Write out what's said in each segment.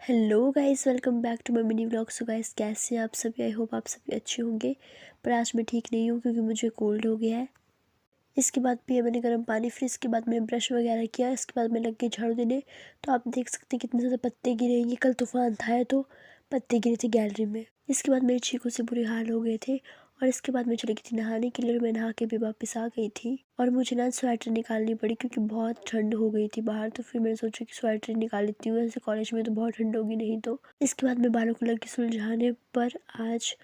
Hello guys, welcome back to my mini vlog. So guys, कैसे हैं आप सभी? आई होप आप सभी अच्छे होंगे। पर आज मैं ठीक नहीं हूँ क्योंकि मुझे कोल्ड हो गया है। इसके बाद पिया मैंने गर्म पानी, फिर इसके बाद मैंने ब्रश वगैरह किया। इसके बाद मैं लग गई झाड़ू देने। तो आप देख सकते हैं कितने ज़्यादा पत्ते गिरे हैं। ये कल तूफान था तो पत्ते गिरे थे गैलरी में। इसके बाद मेरे चीखों से बुरे हाल हो गए थे। और इसके बाद मैं चली गई थी नहाने के लिए और मैं नहा के भी वापस आ गई थी। और मुझे ना स्वेटर निकालनी पड़ी क्योंकि बहुत ठंड हो गई थी बाहर। तो फिर मैंने सोचा कि स्वेटर निकाल लेती हूँ, ऐसे कॉलेज में तो बहुत ठंड होगी नहीं तो। इसके बाद मैं बालों को लगी सुलझाने पर आज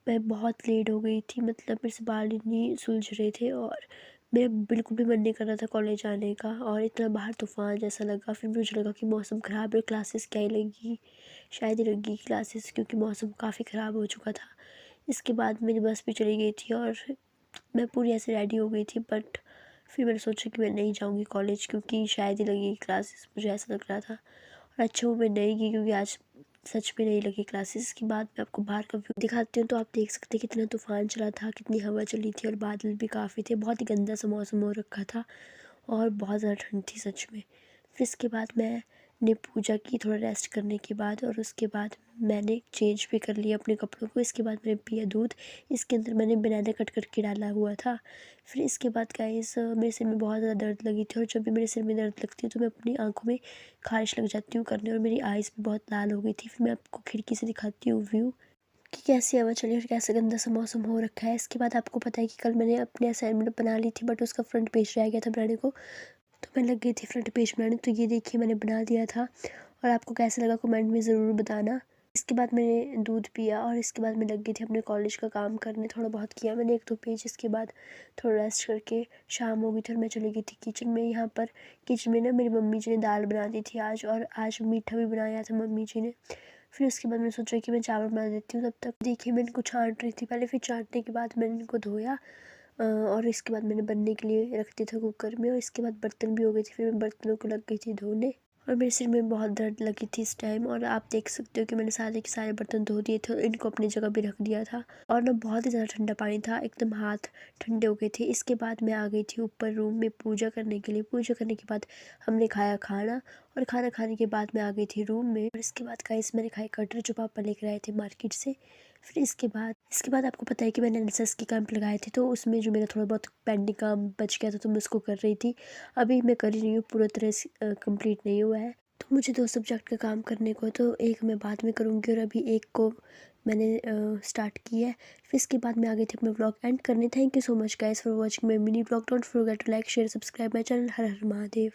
मैं बहुत लेट हो गई थी। मतलब मेरे से बाल ही नहीं सुलझ रहे थे और मेरा बिल्कुल भी मन नहीं कर रहा था कॉलेज आने का। और इतना बाहर तूफान जैसा लगा। फिर मुझे लगा कि मौसम ख़राब है, क्लासेस क्या ही लगेगी, शायद ही लगेगी क्लासेस क्योंकि मौसम काफ़ी ख़राब हो चुका था। इसके बाद मेरी बस भी चली गई थी और मैं पूरी ऐसे रेडी हो गई थी। बट फिर मैंने सोचा कि मैं नहीं जाऊँगी कॉलेज क्योंकि शायद ही लगेगी क्लासेस, मुझे ऐसा लग रहा था। और अच्छा वो मैं नहीं गई क्योंकि आज सच में नहीं लगी क्लासेस। के बाद मैं आपको बाहर का व्यू दिखाती हूँ। तो आप देख सकते हैं कितना तूफान चला था, कितनी हवा चली थी और बादल भी काफ़ी थे। बहुत ही गंदा सा मौसम हो रखा था और बहुत ज़्यादा ठंड थी सच में। फिर इसके बाद मैंने पूजा की थोड़ा रेस्ट करने के बाद, और उसके बाद मैंने चेंज भी कर लिया अपने कपड़ों को। इसके बाद मैंने पिया दूध। इसके अंदर मैंने बनाना कट करके डाला हुआ था। फिर इसके बाद गाइस मेरे सिर में बहुत ज़्यादा दर्द लगी थी और जब भी मेरे सिर में दर्द लगती है तो मैं अपनी आंखों में खारिश लग जाती हूँ करने और मेरी आइज़ भी बहुत लाल हो गई थी। फिर मैं आपको खिड़की से दिखाती हूँ व्यू कि कैसी हवा चली और कैसा गंदा सा मौसम हो रखा है। इसके बाद आपको पता है कि कल मैंने अपनी असाइनमेंट बना ली थी बट उसका फ्रंट पेज रह गया था बनाने को। तो मैं लग गई थी फ्रंट पेज बनाने। तो ये देखिए मैंने बना दिया था और आपको कैसा लगा कमेंट में ज़रूर बताना। इसके बाद मैंने दूध पिया और इसके बाद मैं लग गई थी अपने कॉलेज का काम करने। थोड़ा बहुत किया मैंने 1-2 पेज। इसके बाद थोड़ा रेस्ट करके शाम हो गई थी और मैं चली गई थी किचन में। यहाँ पर किचन में ना मेरी मम्मी जी ने दाल बना दी थी आज, और आज मीठा भी बनाया था मम्मी जी ने। फिर उसके बाद मैंने सोचा कि मैं चावल बना देती हूँ। तब तक देखिए मैं इनको छांट रही थी पहले। फिर छांटने के बाद मैंने इनको धोया और इसके बाद मैंने बनने के लिए रख दिया था कुकर में। और इसके बाद बर्तन भी हो गए थे। फिर मैं बर्तनों को लग गई थी धोने और मेरे सिर में बहुत दर्द लगी थी इस टाइम। और आप देख सकते हो कि मैंने सारे के सारे बर्तन धो दिए थे और इनको अपनी जगह भी रख दिया था। और ना बहुत ही ज़्यादा ठंडा पानी था, एकदम हाथ ठंडे हो गए थे। इसके बाद मैं आ गई थी ऊपर रूम में पूजा करने के लिए। पूजा करने के बाद हमने खाया खाना और खाना खाने के बाद मैं आ गई थी रूम में। और इसके बाद गाइस मैंने खाई कटर जो पापा लेकर आए थे मार्केट से। फिर इसके बाद आपको पता है कि मैंने एनएसएस के कैंप लगाए थे तो उसमें जो मेरा थोड़ा बहुत पेंडिंग काम बच गया था तो मैं उसको कर रही थी। अभी मैं कर ही रही हूँ, पूरा तरह से कंप्लीट नहीं हुआ है। तो मुझे 2 सब्जेक्ट का काम करने को, तो एक मैं बाद में करूँगी और अभी एक को मैंने स्टार्ट किया है। फिर इसके बाद मैं आ गई थी अपना व्लॉग एंड करने। Thank you so much guys for watching my mini vlog. Don't forget to like share subscribe my channel. Har Har Mahadev.